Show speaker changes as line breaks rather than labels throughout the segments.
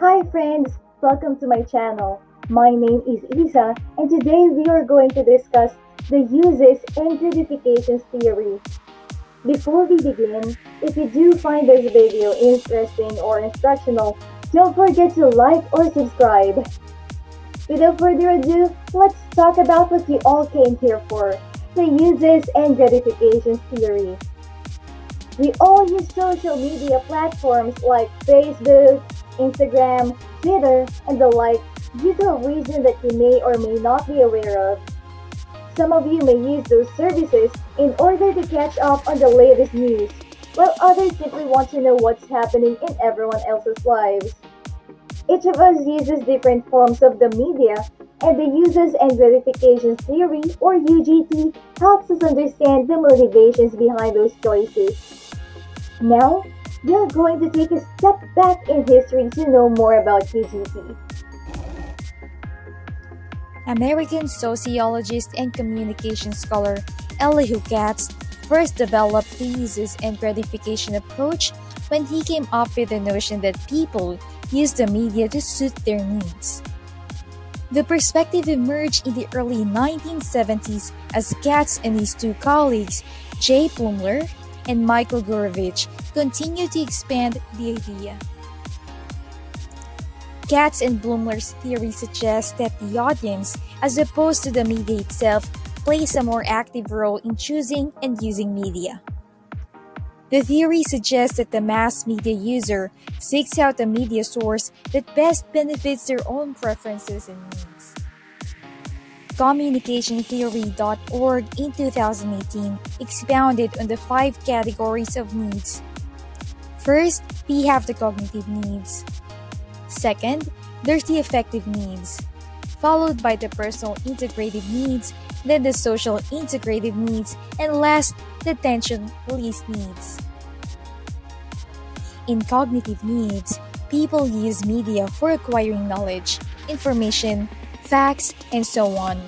Hi friends, welcome to my channel. My name is Isa and today we are going to discuss the uses and gratifications theory. Before we begin, if you do find this video interesting or instructional, don't forget to like or subscribe. Without further ado, let's talk about what you all came here for, the uses and gratifications theory. We all use social media platforms like Facebook, Instagram, Twitter, and the like due to a reason that you may or may not be aware of. Some of you may use those services in order to catch up on the latest news, while others simply want to know what's happening in everyone else's lives. Each of us uses different forms of the media, and the uses and gratifications theory, or UGT, helps us understand the motivations behind those choices. Now, we are going to take a step back in history to know more about UGT.
American sociologist and communication scholar Elihu Katz first developed the uses and gratification approach when he came up with the notion that people use the media to suit their needs. The perspective emerged in the early 1970s as Katz and his two colleagues, Jay Plumler and Michael Gurevich, continued to expand the idea. Katz and Blumler's theory suggests that the audience, as opposed to the media itself, plays a more active role in choosing and using media. The theory suggests that the mass media user seeks out a media source that best benefits their own preferences and needs. CommunicationTheory.org in 2018 expounded on the 5 categories of needs. First, we have the cognitive needs. Second, there's the affective needs, followed by the personal integrative needs, then the social integrative needs, and last, the tension release needs. In cognitive needs, people use media for acquiring knowledge, information, facts, and so on.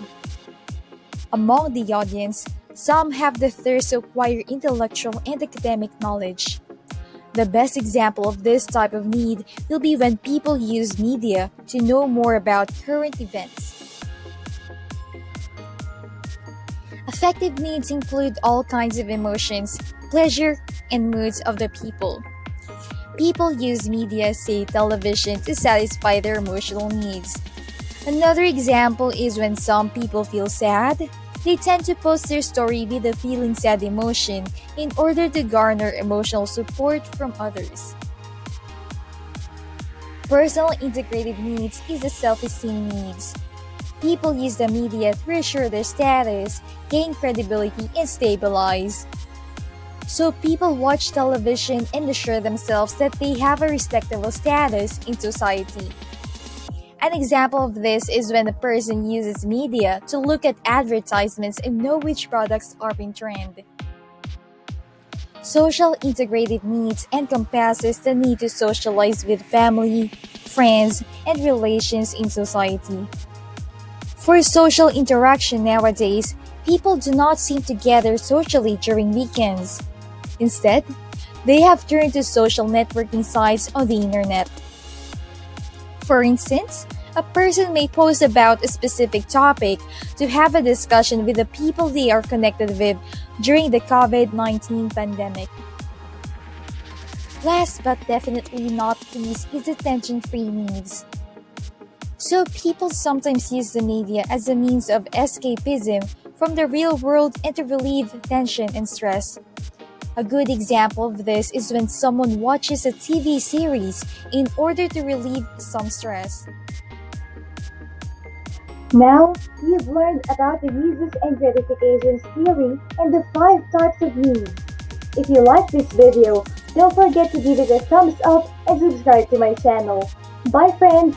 Among the audience, some have the thirst to acquire intellectual and academic knowledge. The best example of this type of need will be when people use media to know more about current events. Affective needs include all kinds of emotions, pleasure, and moods of the people. People use media, say television, to satisfy their emotional needs. Another example is when some people feel sad, they tend to post their story with a feeling sad emotion in order to garner emotional support from others. Personal integrative needs is the self-esteem needs. People use the media to reassure their status, gain credibility, and stabilize. So people watch television and assure themselves that they have a respectable status in society. An example of this is when a person uses media to look at advertisements and know which products are in trend. Social integrative needs encompasses the need to socialize with family, friends, and relations in society. For social interaction nowadays, people do not seem to gather socially during weekends. Instead, they have turned to social networking sites on the internet. For instance, a person may post about a specific topic to have a discussion with the people they are connected with during the COVID-19 pandemic. Last but definitely not least is the tension-free needs. So people sometimes use the media as a means of escapism from the real world and to relieve tension and stress. A good example of this is when someone watches a TV series in order to relieve some stress.
Now, you've learned about the uses and gratifications theory and the 5 types of needs. If you like this video, don't forget to give it a thumbs up and subscribe to my channel. Bye friends!